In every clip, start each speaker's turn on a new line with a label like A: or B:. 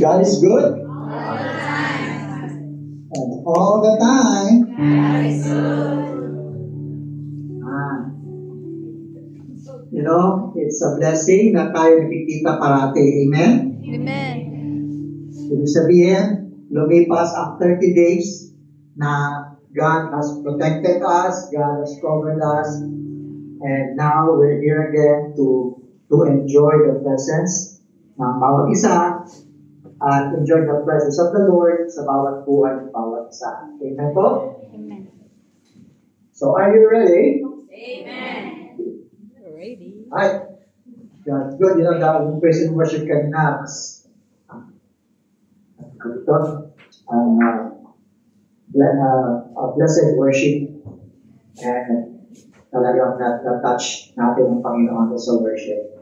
A: God is good. And all the time. Ah, it's a blessing na tayo nakikita parati. Amen?
B: Amen.
A: Ibig sabihin, lumipas ang 30 days na God has protected us, God has covered us, and now we're here again to enjoy the presence ng bawat isa at enjoy the presence of the Lord sa bawat buhay ng bawat isa. Amen po?
B: Amen.
A: So, are you ready?
B: Amen. Ready.
A: Alright. That's good. The praise and worship kanina mas blessed worship, and talagang na-touch natin ang Panginoon sa worship.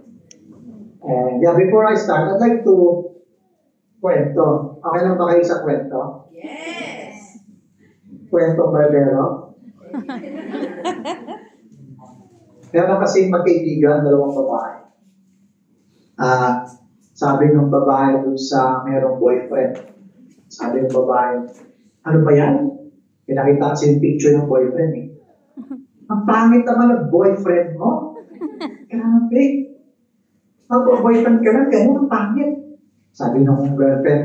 A: And before I start, I'd like to kwento. Okay lang ba kayo sa kwento?
B: Yes!
A: Kwento barbero? Meron kasi magkaibigan, dalawang babae. Sabi ng babae dun sa merong boyfriend. Sabi ng babae, ano ba yan? Pinakita kasi yung picture ng boyfriend eh. Ang pangit naman ng boyfriend mo. Grabe. Mag-boyfriend ka lang, ganyan ang pangit. Sabi ng girlfriend,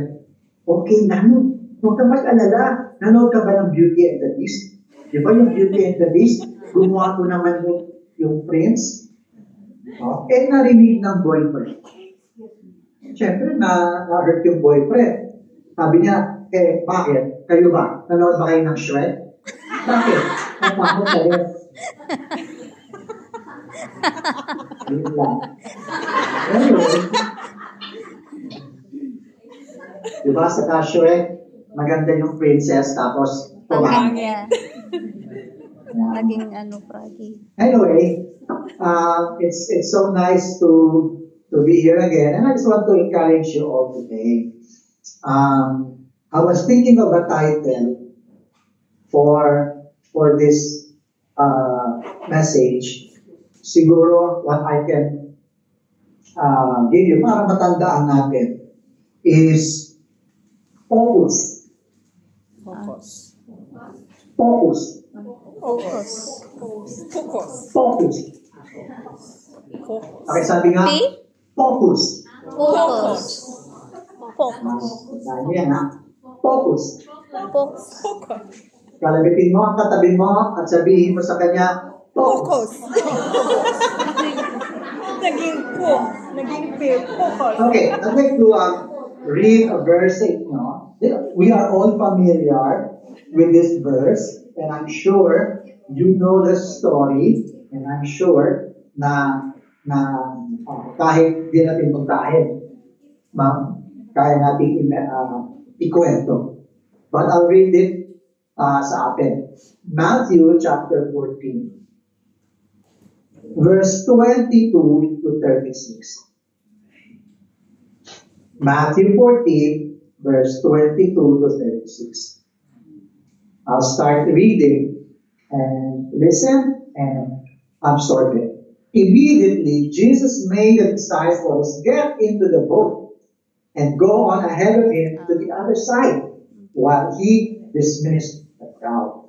A: okay lang. Huwag ka mag-alala. Nanood ka ba ng Beauty and the Beast? Di ba yung Beauty and the Beast? Gumawa ko naman yung prince. Narinig ng boyfriend. Siyempre, na-hurt yung boyfriend. Sabi niya, bakit? Kayo ba? Nanood ba kayo ng Shrek? Bakit? Ang bakit kayo? Yun lang. Anyway, diba sa Shrek, maganda yung princess, tapos
B: Pangangya. Naging froggy.
A: Anyway, it's so nice to be here again, and I just want to encourage you all today. I was thinking of a title for this message. Siguro what I can give you para matandaan natin is focus.
B: Focus.
A: Focus.
B: Focus.
C: Focus.
A: Focus. Okay, sabi nga, focus.
B: Focus. Focus.
A: Sabi yan ha. Focus.
B: Focus.
C: Focus.
A: Kalabitin mo ang katabi mo at sabihin mo sa kanya, focus.
C: Naging po. Naging focus.
A: Okay, I'd like to read a verse. We are all familiar with this verse, and I'm sure you know the story, and I'm sure na kahit di natin magtahin, kaya natin ikwento. But I'll read it sa atin. Matthew chapter 14, verse 22 to 36. Matthew 14, verse 22 to 36. I'll start reading and listen and absorb it. Immediately, Jesus made the disciples get into the boat and go on ahead of him to the other side while he dismissed the crowd.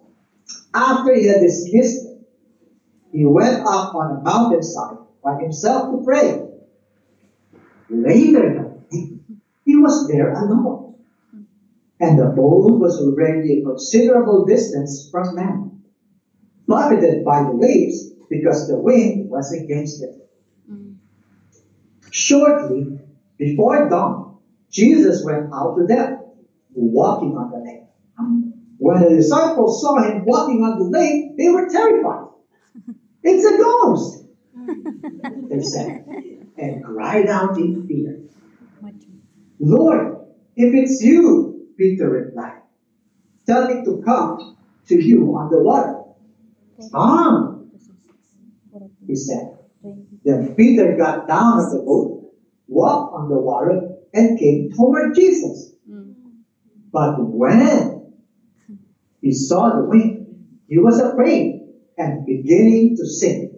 A: After he had dismissed them, he went up on a mountainside by himself to pray. Later, he was there alone, and the boat was already a considerable distance from land, buffeted by the waves because the wind was against it. Shortly before dawn, Jesus went out to them, walking on the lake. When the disciples saw him walking on the lake, they were terrified. It's a ghost, they said, and cried out in fear. Lord, if it's you, Peter replied, tell me to come to you on the water. Come, he said. Then Peter got down of the boat, walked on the water, and came toward Jesus. But when he saw the wind, he was afraid and beginning to sink,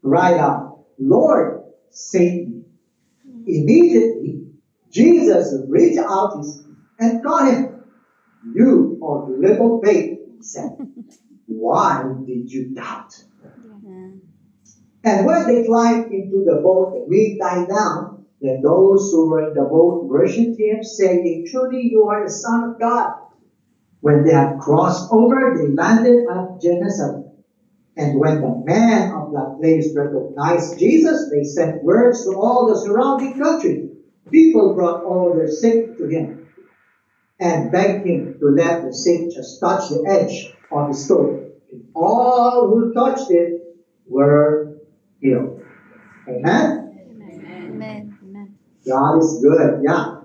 A: cried out, Lord, save me. Immediately, Jesus reached out his and caught him. You of little faith, he said, why did you doubt? And when they climbed into the boat, the wind died down. Then those who were in the boat worshipped him, saying, truly you are the Son of God. When they had crossed over, they landed at Gennesaret. And when the men of that place recognized Jesus, they sent words to all the surrounding country. People brought all their sick to him and begged him to let the sick just touch the edge of his coat. And all who touched it were healed. Amen?
B: Amen. Amen.
A: God is good. Yeah.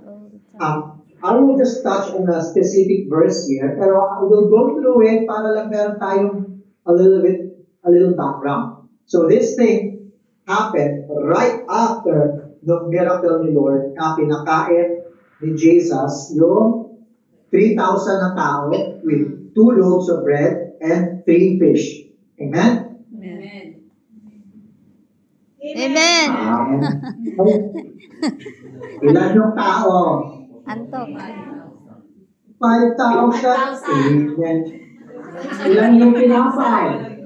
A: I will just touch on a specific verse here, pero I will go through it para lang meron tayong a little background. So this thing happened right after the miracle ni Lord na pinakain ni Jesus yung 3,000 na tao with 2 loaves of bread and 3 fish. Amen?
C: Amen.
B: Amen.
A: Ilan yung tao?
B: Antok.
A: 5,000. Amen. Ilan yung pinapay?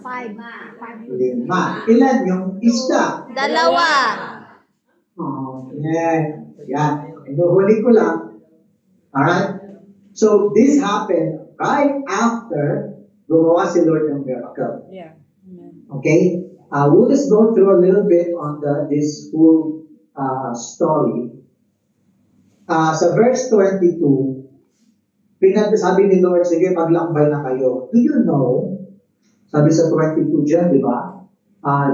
A: 5. 5. Ilan yung isda?
B: 2.
A: Yan. Yan. Inuhuli ko lang. Alright? So, this happened right after gumawa si Lord ng miracle.
C: Yeah. Amen.
A: Okay? We'll just go through a little bit on this whole story. Sa verse 22, sabi ni Lord, sige, maglakbay na kayo. Do you know, sabi sa 22 dyan, di ba?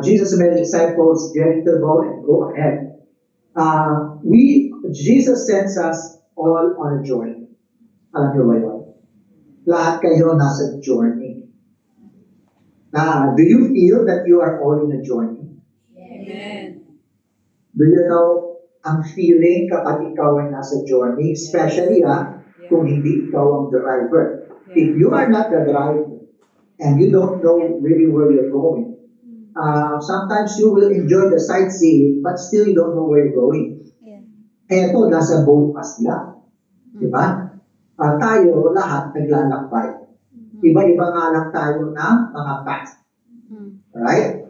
A: Jesus made disciples get into the boat and go ahead. Jesus sends us all on a journey. Alam niyo ba yun? Lahat kayo nasa journey. Do you feel that you are all in a journey?
C: Amen.
A: Do you know ang feeling kapag ikaw ay nasa journey? Especially kung hindi ikaw ang driver. If you are not the driver and you don't know really where you're going, sometimes you will enjoy the sightseeing but still you don't know where you're going. Eto, nasa boat pa sila. Diba? Tayo, lahat naglalakbay. Iba-iba nga lang tayo ng mga path. Alright?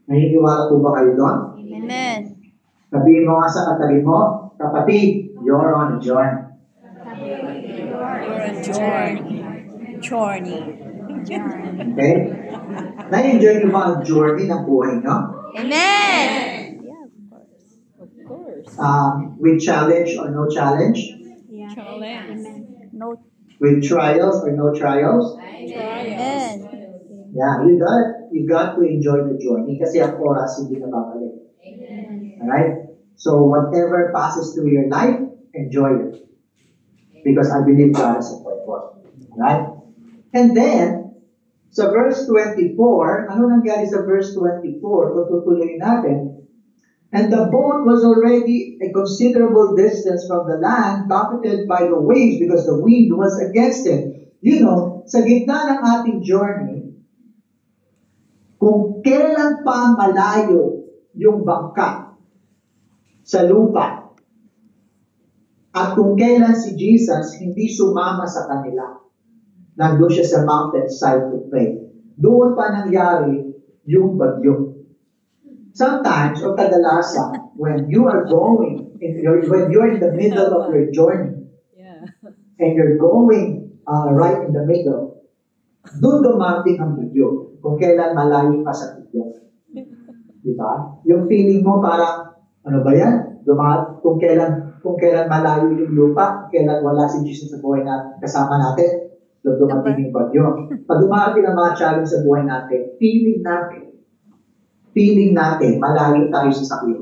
A: Naniniwala po ba kayo doon?
B: Amen.
A: Sabihin mo nga sa katabi mo, kapatid, you're on a journey.
C: You're a journey.
A: Okay? Na-enjoy niyo ba ang journey ng buhay niyo?
B: Amen. Yeah,
C: Of course.
A: With challenge or no challenge?
C: Challenge.
B: No.
A: With trials or no trials?
B: Amen.
A: Yeah, you got to enjoy the journey kasi ang oras hindi na babalik. Alright? So whatever passes through your life, enjoy it. Because I believe God has a purpose. Alright? And then, sa verse 24, ano nangyari sa verse 24? Tututuloy natin. And the boat was already a considerable distance from the land, buffeted by the waves because the wind was against it. You know, sa gitna ng ating journey, kung kailan pa malayo yung bangka sa lupa, at kung kailan si Jesus hindi sumama sa kanila, nandun siya sa mountainside to pray. Doon pa nangyari yung bagyo. Sometimes, o kadalasan, when you are going, when you're in the middle of your journey, and you're going right in the middle, doon dumating ang bagyo. Kung kailan malayo pa sa bagyo. Diba? Yung feeling mo parang, ano ba yan? Kung kailan malayo yung lupa, kailan wala si Jesus sa buhay natin, kasama natin, doon dumating yung bagyo. Pag dumating ang mga challenge sa buhay natin, feeling natin, malayo tayo sa sakit.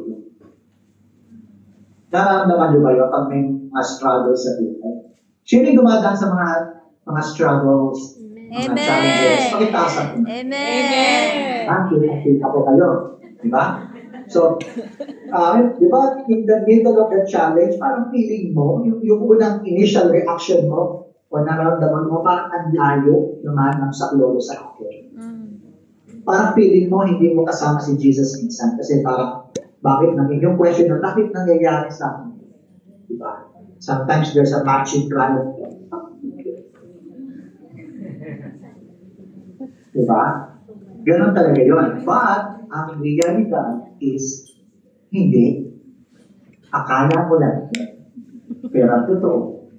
A: Nararamdaman nyo ba yun pag may mga struggles sa buhay? Sino yung dumadaan sa mga struggles, mga challenges? Pakitasan ko.
B: Amen.
A: Kita po kayo. Diba? So, di ba, in the middle of the challenge, parang feeling mo, yung unang initial reaction mo, o nararamdaman mo, parang ang layo naman ng saklolo sa akin. Parang feeling mo, hindi mo kasama si Jesus minsan, kasi parang Bakit yung question na, bakit nangyayari sa akin? Diba? Sometimes there's a matching cry of death. Diba? Ganon talaga yun. But, ang realidad is, hindi. Akala mo lang. Pero ang totoo,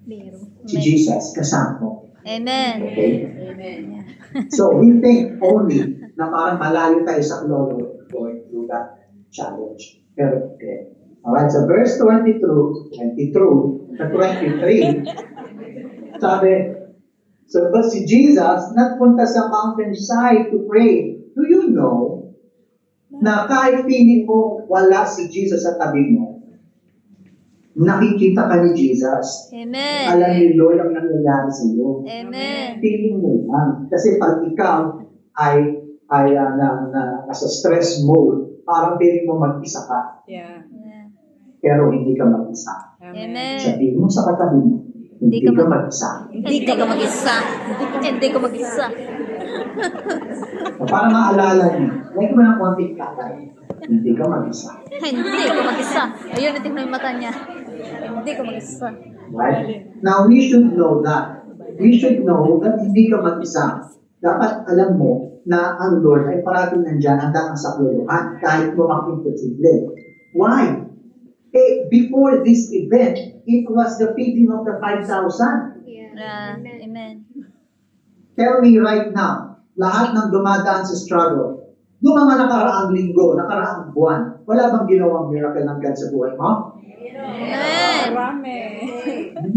A: si Jesus kasama mo.
B: Amen.
A: Okay?
C: Amen.
A: So, we think only na parang malayo tayo sa glory going through that challenge. Pero, okay. Alright, so verse 23, sabi, so but si Jesus nagpunta sa mountainside to pray. Do you know na kahit feeling mo wala si Jesus sa tabi mo, nakikita ka ni Jesus,
B: Amen.
A: alam ni Lord ang nangyayari sa iyo.
B: Amen.
A: Feeling mo lang. Kasi pag ikaw ay nasa stress mode, parang feeling mo mag-isa ka.
C: Yeah.
A: Pero hindi ka mag-isa.
B: Amen.
A: Sabihin mo sa katabi mo, hindi ka mag-isa.
B: Hindi ka mag-isa. Hindi ka mag-isa.
A: Para maalala niyo, like mo ng konting kakay, hindi ka mag-isa.
B: Hindi ka mag-isa. Ayun, natin yung mata niya. Hindi ka mag-isa.
A: Right? Now, we should know that. We should know that hindi ka mag-isa. Dapat alam mo na ang Lord ay parating nandyan handa ang sakluluhan kahit mo mag-imposible. Why? Before this event, it was the feeding of the 5,000.
B: Amen.
A: Tell me right now, lahat ng dumadaan sa struggle, yung mga nakaraang linggo, nakaraang buwan, wala bang ginawang miracle ng God sa buhay mo?
B: Amen.
C: Marami.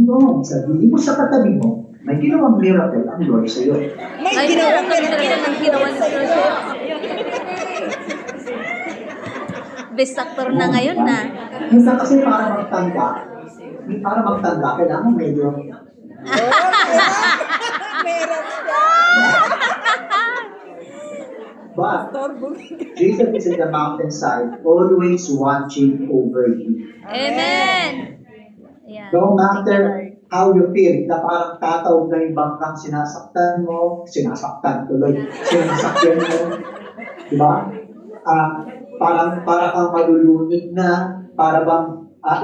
A: No, sabihin mo sa katabi mo, may ginawang miracle ang Lord sa iyo.
B: Ay, ginawa ni Lord. Best actor na ngayon na.
A: Minsan kasi para magtanda, kailangan medyo... But, Jesus is in the mountainside, always watching over you.
B: Amen. Yeah.
A: No matter how you feel, na parang tatawag na yung bangkang sinasaktan tuloy, sinasakyan mo, di ba? Parang kang malulunod na, para bang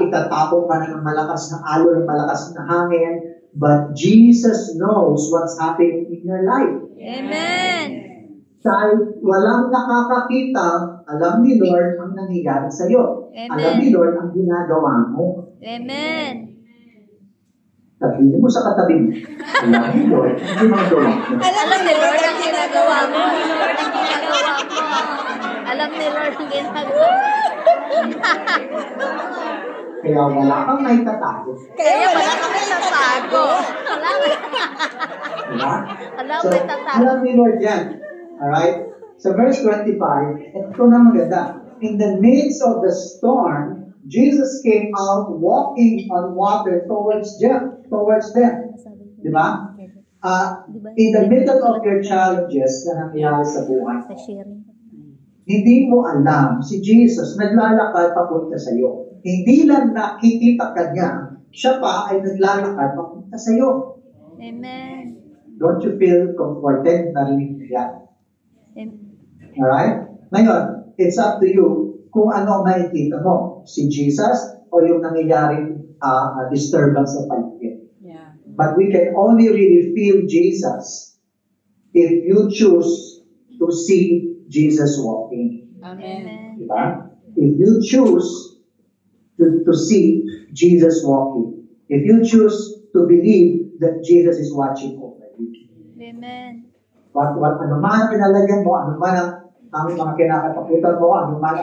A: itatapong ka na ng malakas na alon, ng malakas na hangin, but Jesus knows what's happening in your life.
B: Amen.
A: Kahit walang nakakakita, alam ni Lord ang nangyayari sa iyo. Alam ni Lord ang ginagawa mo.
B: Amen.
A: Sabihin mo sa katabi mo, alam ni Lord ang ginagawa mo.
B: Alam ni Lord ang ginagawa mo. Alam ni Lord ang ginagawa mo.
A: Kaya wala kang may tatago.
B: Kaya wala kang may tatago.
A: Diba?
B: Wala
A: So,
B: may tatago.
A: alam ni Lord yan. Alright? So verse 25, ito na maganda. In the midst of the storm, Jesus came out walking on water towards them. Diba? In the middle of your challenges na nangyayari sa buhay, hindi mo alam, si Jesus naglalakad papunta sa iyo. Hindi lang nakikita ka niya, siya pa ay naglalakad papunta sa iyo.
B: Amen.
A: Don't you feel comforted na rin yan? Alright? Ngayon, it's up to you kung ano ang nakikita mo. Si Jesus o yung nangyayaring disturbance sa paligid.
C: Yeah.
A: But we can only really feel Jesus if you choose to see Jesus walking.
C: Amen.
A: Diba? If you choose to see Jesus walking. If you choose to believe that Jesus is watching over you.
B: Amen.
A: Ano man ang pinalagyan mo, ano man ang mga kinakatakutan mo, ano man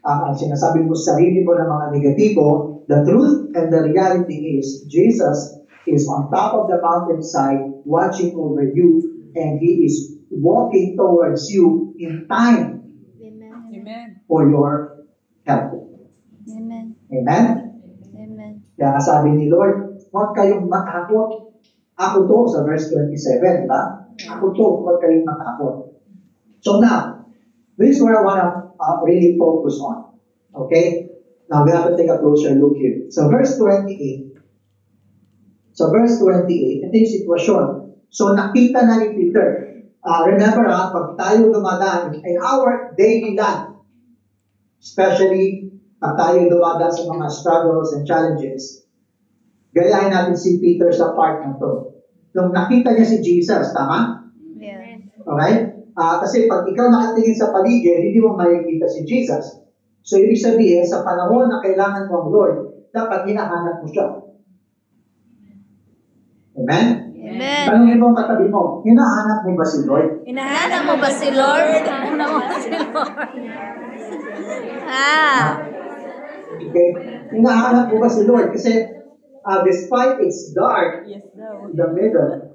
A: ang sinasabi mo sa sarili mo ng mga negatibo, the truth and the reality is, Jesus is on top of the mountainside watching over you, and He is walking towards you in time
C: Amen.
A: for your help.
B: Amen.
A: Amen?
B: Amen.
A: Kaya sabi ni Lord, huwag kayong matakot. Ako to, sa verse 27, di ba? Ako to, huwag kayong matakot. So now, this is where I want to really focus on. Okay? Now, we have to take a closer look here. So verse 28. Ito yung sitwasyon. So nakita na ni Peter. Remember, pag tayo dumadaan in our daily life, especially at tayo dumagal sa mga struggles and challenges, gayahin natin si Peter sa part na to. Nung nakita niya si Jesus, tama?
B: Yeah.
A: Alright? Kasi pag ikaw nakatingin sa paligid, hindi mo makikita si Jesus. So, ibig sabihin, sa panahon na kailangan mo ang Lord, dapat hinahanap mo siya. Amen?
B: Amen.
A: Tanungin mo ang katabi mo, hinahanap mo ba si Lord?
B: Hinahanap mo ba si Lord? Hinahanap mo ba si Lord?
A: Okay? Hinahanap mo ba si Lord? Kasi despite it's dark in the middle,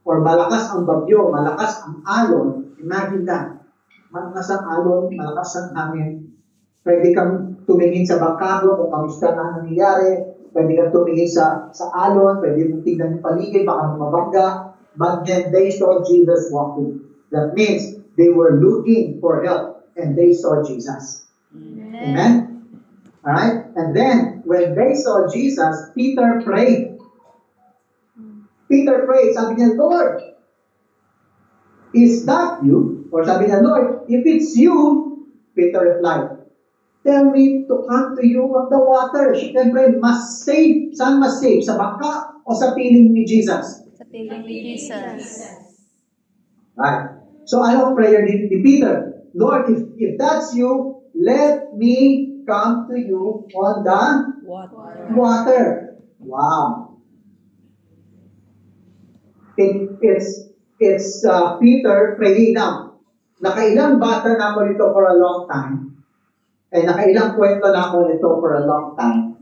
A: or malakas ang bagyo, malakas ang alon, imagine that. Malakas ang alon, malakas ang hangin. Pwede kang tumingin sa bangkado kung kamusta na nangyayari. Pwede kang tumingin sa alon, pwede mong tignan yung paligid, baka mabangga. But then they saw Jesus walking. That means they were looking for help and they saw Jesus. Amen? Alright? And then, when they saw Jesus, Peter prayed. Peter prayed, sabi niya, Lord, is that you? Or sabi niya, Lord, if it's you, Peter replied, tell me to come to you on the water. Siyempre, mas safe. Saan mas safe? Sa bangka o sa piling ni Jesus?
B: Sa piling ni Jesus.
A: Right. So, anong prayer ni Peter? Lord, if that's you, let me come to you on the water. Wow. It's Peter praying now. Nakailang bata na ako nito for a long time. And nakailang kwento na ako nito for a long time.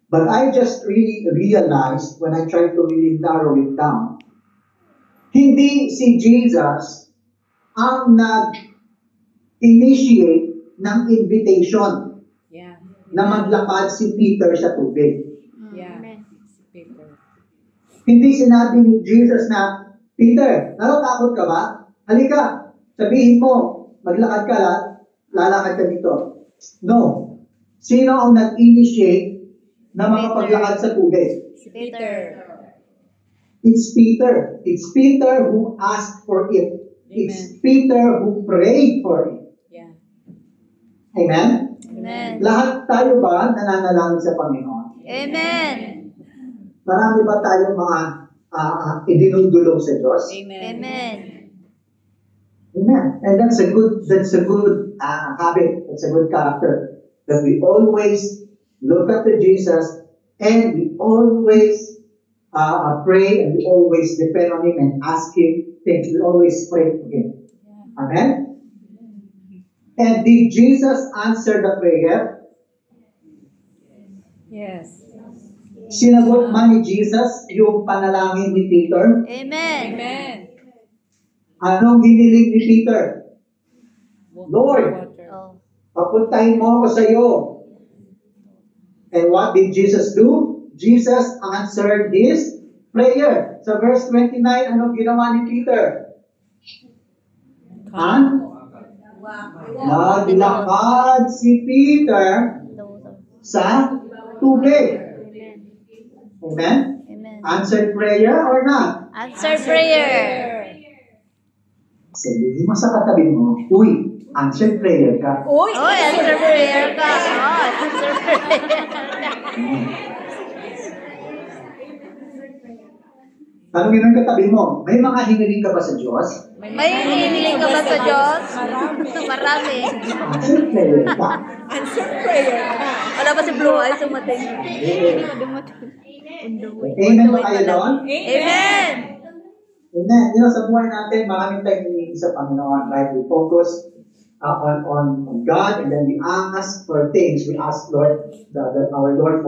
A: But I just really realized when I tried to really narrow it down, hindi si Jesus ang nag-initiate ng invitation na maglakad si Peter sa tubig. Hindi sinabi ni Jesus na, Peter, natatakot ka ba? Halika, sabihin mo, maglakad ka, lalakad ka dito. No. Sino ang nag-initiate na makapaglakad sa tubig?
B: Peter.
A: It's Peter. It's Peter who asked for it. It's Peter who prayed for it. Amen?
B: Amen.
A: Lahat tayo ba nananalangin sa Panginoon?
B: Amen.
A: Marami ba tayong mga idinudulog sa Diyos?
B: Amen.
A: Amen. And that's a good habit. That's a good character. That we always look up to Jesus and we always pray and we always depend on Him and ask Him things. We always pray to Him. Amen? And did Jesus answer the prayer?
C: Yes.
A: Sinagot man ni Jesus yung panalangin ni Peter?
B: Amen.
A: Anong hiniling ni Peter? Lord, papuntahin mo ako sa iyo. And what did Jesus do? Jesus answered his prayer. Sa verse 29, anong ginawa ni Peter? Naglakad si Peter sa tubig. Amen? Answered prayer or not?
B: Answered prayer.
A: Sabihin mo sa katabi mo, uy, answered prayer ka.
B: Uy, answered prayer ka. Answered prayer.
A: Tanungin ang katabi mo, may mga hiniling ka ba sa Diyos?
B: May hiniling ka ba sa Diyos? Marami.
A: Answered prayer ka.
B: Wala ba si Blue Eyes sumating?
A: Amen ba kayo doon?
B: Amen.
A: Amen. Sa buhay natin, maraming tayong hiniling sa Panginoon. Right? We focus on God and then we ask for things. We ask Lord, our Lord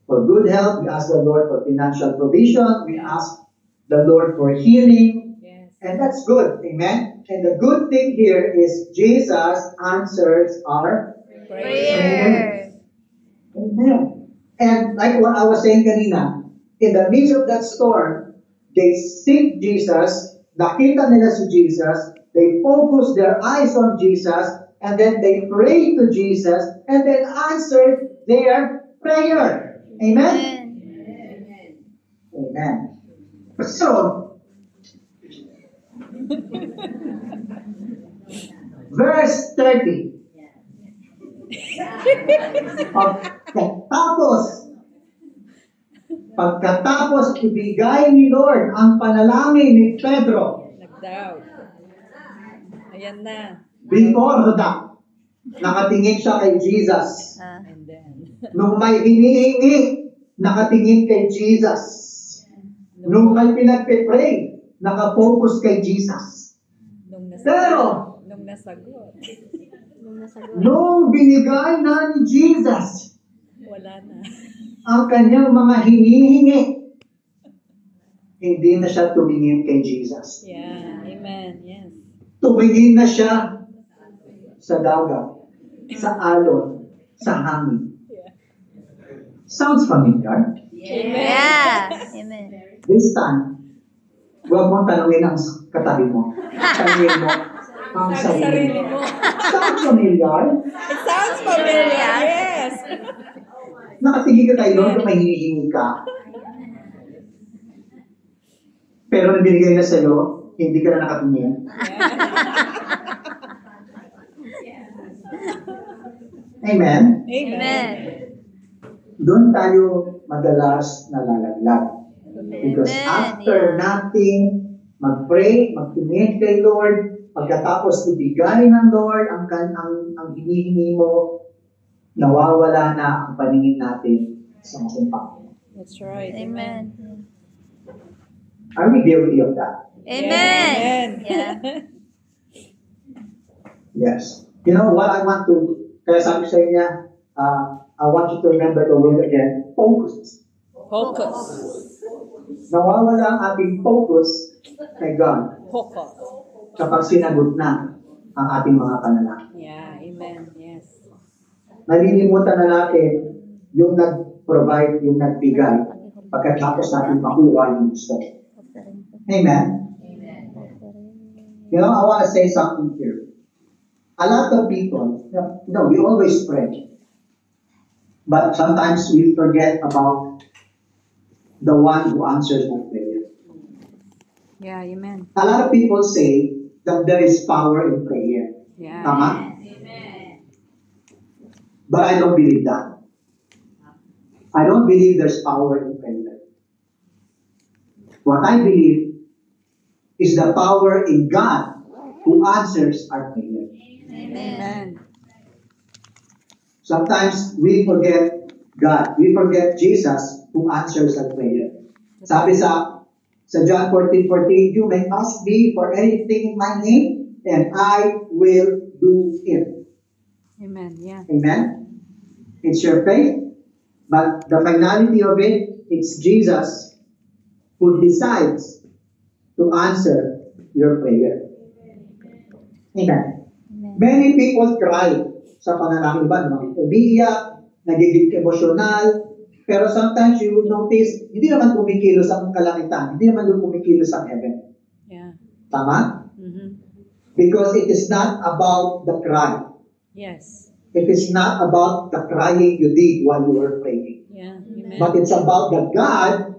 A: for good health. We ask the Lord for financial provision. We ask the Lord for healing. Yes. And that's good. Amen. And the good thing here is Jesus answers our prayer. Amen. And like what I was saying kanina, in the midst of that storm, they seek Jesus, nakita nila si Jesus, they focus their eyes on Jesus, and then they pray to Jesus, and then answered their prayer. Amen? Amen. So, verse 30. Pagkatapos ibigay ni Lord ang panalangin ni Pedro,
C: Nag-doubt. Ayan na.
A: before that, nakatingin siya kay Jesus.
C: And then,
A: Nung may hinihingi, nakatingin kay Jesus. Nung may pinagpe-pray, nakafocus kay Jesus.
C: nung
A: Pero,
C: nasagot,
A: nung binigay na ni Jesus
C: wala na.
A: ang kanyang mga hinihingi, hindi na siya tumingin kay Jesus.
C: Yeah. Amen. Yes.
A: Tumingin na siya sa dagat, sa alon, sa hangin.
C: Yeah.
A: Sounds familiar?
B: Yeah. Amen.
A: This time, huwag mong tanungin ang katabi mo. Tanungin mo ang sarili
C: Sarili
A: mo.
C: mo.
A: Sounds familiar?
C: It sounds familiar. Yes.
A: Nakatingin ka kay Lord kung may hinihingi ka. Pero nang binigay na sa'yo, hindi ka na nakatingin. Amen?
B: Amen.
A: Doon tayo madalas nalalaglag. Because
B: Amen.
A: after nating mag-pray, magtingin kay Lord, pagkatapos ibigay ng Lord ang hinihingi mo, nawawala na ang paningin natin sa ating Panginoon.
C: That's right.
B: Amen.
A: Are we guilty of that?
B: Amen.
C: Amen.
B: Yeah.
A: Yes. You know what I want to, kaya sabi sa inyo, I want you to remember the word again, focus.
C: Focus.
A: Nawawala ang ating focus kay God
C: Focus.
A: kapag sinagot na ang ating mga panalangin.
C: Yeah. Amen. Yes.
A: Nalilimutan na natin yung nag-provide, yung nagbigay, pagkatapos natin makuha yung gusto. Amen? You know, I want to say something here. A lot of people, we always pray. But sometimes we forget about the one who answers our prayer.
C: Yeah. Amen.
A: A lot of people say that there is power in prayer.
C: Yeah.
A: Tama? But I don't believe that. I don't believe there's power in prayer. What I believe is the power in God who answers our prayer.
C: Amen.
A: Sometimes we forget God. We forget Jesus who answers our prayer. Sabi sa John 14:14, you may ask me for anything in my name, and I will do it.
C: Amen. Yeah.
A: Amen? It's your faith, but the finality of it, it's Jesus who decides to answer your prayer. Amen? Many people cry sa panalangin ba? Umiiyak, nagiging emosyonal, pero sometimes you will notice, hindi naman kumikilos ang kalangitan, hindi naman kumikilos ang heaven.
C: Yeah.
A: Tama?
C: Mm-hmm.
A: Because it is not about the cry.
C: Yes.
A: It is not about the crying you did while you were praying.
C: Yeah. Amen.
A: But it's about the God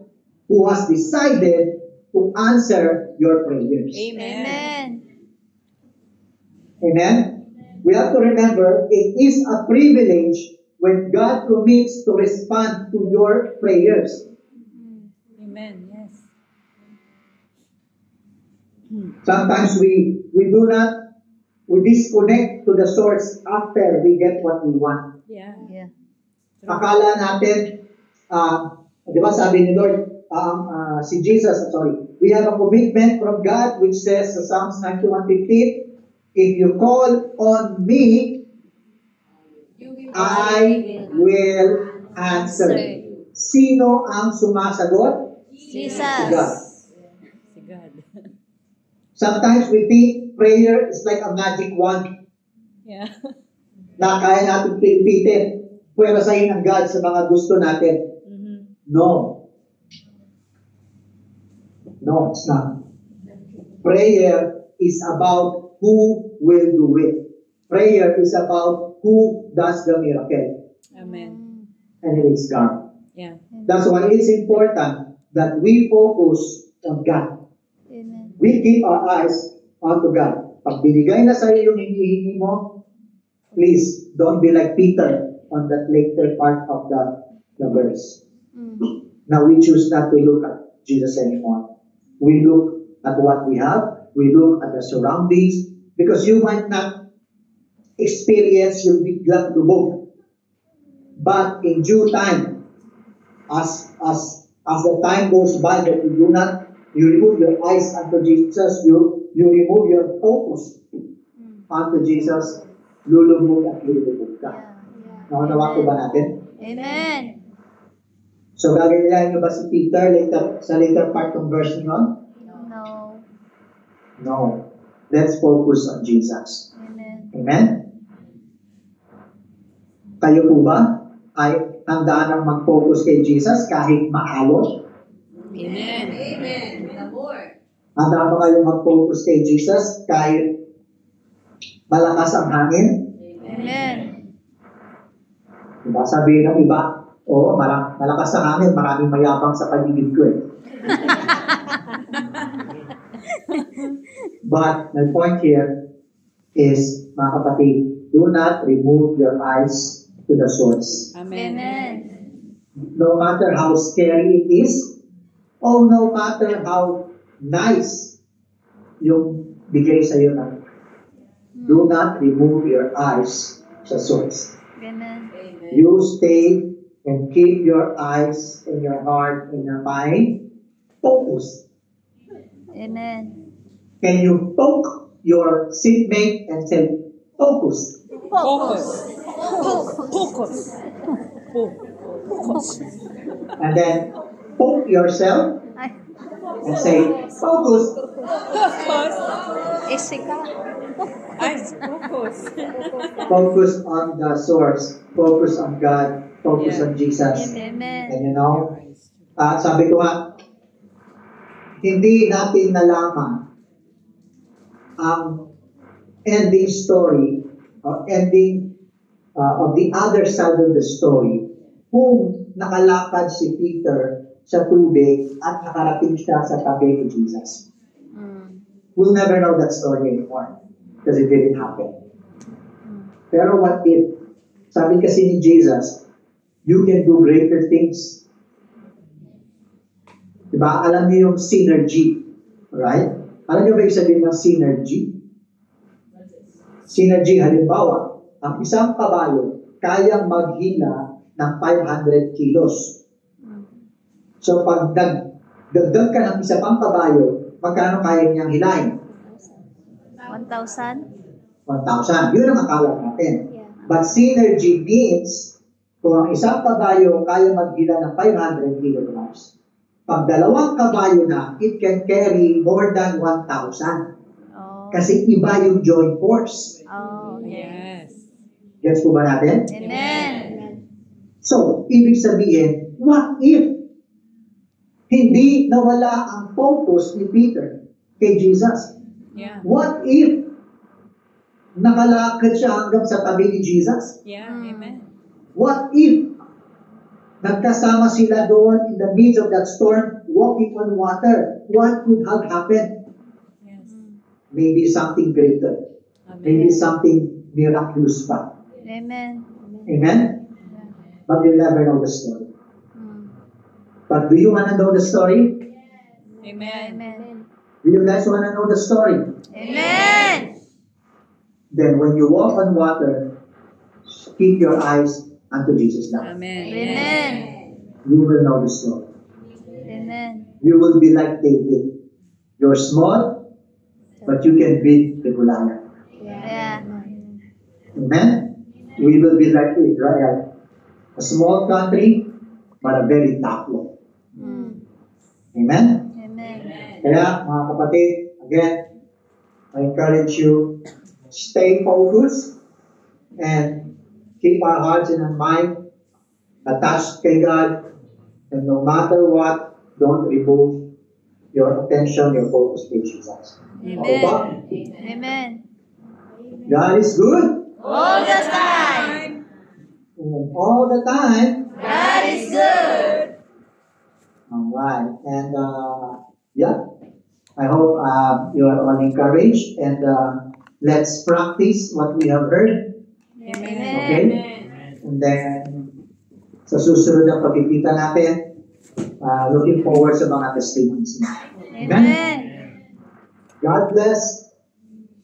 A: who has decided to answer your prayers.
C: Amen.
A: Amen? We have to remember, it is a privilege when God commits to respond to your prayers.
C: Amen. Yes.
A: Sometimes we disconnect to the source after we get what we want.
C: Yeah.
B: Yeah.
A: Akala natin, di ba sabi ni Lord, si Jesus, we have a commitment from God which says sa Psalms 91:15, if you call on me, I will answer. Sino ang sumasagot?
B: Jesus.
A: God.
C: Si God.
A: Sometimes we think prayer is like a magic wand
C: Yeah.
A: na kaya natin pilipitin. Pwerasahin ang God sa mga gusto natin.
C: Mm-hmm.
A: No. No, it's not. Prayer is about who will do it. Prayer is about who does the miracle.
C: Amen.
A: And it is God.
C: Yeah.
A: That's why it's important that we focus on God.
B: Amen.
A: We keep our eyes onto God. Pag binigay na sa iyo yung hinihingi mo, Please, don't be like Peter on that later part of the verse.
B: Mm.
A: Now we choose not to look at Jesus anymore. We look at what we have. We look at the surroundings. Because you might not experience yung biglang lubog. But in due time, as the time goes by that you remove your eyes unto Jesus, you remove your focus unto Jesus, lulubog at lulubog ka. Naunawa ko ba natin?
B: Amen.
A: So, gagawin niyo ba si Peter sa later part ng verse niyo?
B: No.
A: No. Let's focus on Jesus.
B: Amen.
A: Amen? Kayo po ba ay handaan ang mag-focus kay Jesus kahit maalon?
C: Amen.
A: Handaan ba kayo mag-focus kay Jesus kahit malakas ang hangin?
B: Amen.
A: Diba? Sabihin ng iba, malakas ang hangin, maraming mayabang sa paligid ko eh. But my point here is, mga kapatid, do not remove your eyes to the source.
C: Amen.
B: Amen.
A: No matter how scary it is, or no matter how nice yung bigay sa iyo na, do not remove your eyes sa source.
B: Amen.
A: You stay and keep your eyes and your heart and your mind focused.
B: Amen.
A: Can you poke your seatmate and say, focus?
C: Focus. Focus. Focus.
A: And then poke yourself
B: Ay,
A: and say, focus.
C: Focus.
B: isi ka.
C: Ay, focus.
A: Focus on the source. Focus on God. Focus on Jesus.
B: Amen.
A: And you know, sabi ko nga, hindi natin nalaman ang ending story or ending of the other side of the story kung nakalakad si Peter sa tubig at nakarating siya sa tabi ni Jesus.
B: Mm.
A: We'll never know that story anymore because it didn't happen. Pero what if, sabi kasi ni Jesus, you can do greater things. Diba? Alam niyo yung synergy. Right? Alam niyo ba yung sabihin ng synergy? Synergy, halimbawa, ang isang kabayo kayang maghila ng 500 kilos. So pag dagdag ka ng isa pang kabayo, magkano kaya niyang hilahin?
B: 1,000?
A: 1,000. Yun ang akala natin.
B: Yeah.
A: But synergy means, kung ang isang kabayo kaya maghila ng 500 kilograms, pag dalawang kabayo na, it can carry more than 1,000.
B: Oh.
A: Kasi iba yung joint force.
B: Oh, okay.
C: Yes.
A: Gets po ba natin?
B: Amen.
A: So, ibig sabihin, what if hindi nawala ang focus ni Peter kay Jesus?
C: Yeah.
A: What if nakalakad siya hanggang sa tabi ni Jesus?
C: Yeah. Amen.
A: What if nagkasama sila doon in the midst of that storm, walking on water? What could have happened?
C: Yes.
A: Maybe something greater. Maybe
C: Amen.
A: something miraculous pa.
B: Amen.
A: Amen? But you'll never know the story.
B: Mm.
A: But do you want to know the story?
C: Amen.
B: Amen.
A: Do you guys want to know the story?
B: Amen.
A: Then when you walk on water, keep your eyes unto Jesus now.
C: Amen.
B: Amen.
A: You will know the story.
B: Amen.
A: You will be like David. You're small, but you can beat the Goliath.
B: Yeah.
A: Amen? We will be like Israel. A small country, but a very tough one.
B: Mm.
A: Amen?
B: Amen.
A: Kaya, mga kapatid, again, I encourage you, stay focused and keep our hearts and our mind attached kay God. And no matter what, don't remove your attention, your focus to Jesus. Okay ba?
B: Amen.
A: God is good.
B: All the time.
A: And all the time.
B: God is good.
A: Alright. And yeah, I hope you are all encouraged. And let's practice what we have heard. Okay? And then, sa susunod na pagkikita natin, looking forward sa mga testimonies natin.
B: Amen.
A: God bless.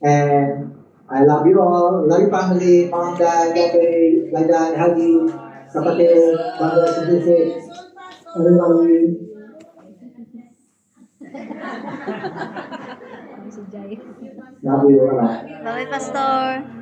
A: And I love you all. Love your family. Mom, Dad, Gabi, Dad, Hagi, kapatid, brothers and sisters. Everybody.
B: Si Jai.
A: Love you all.
B: Bye, Pastor.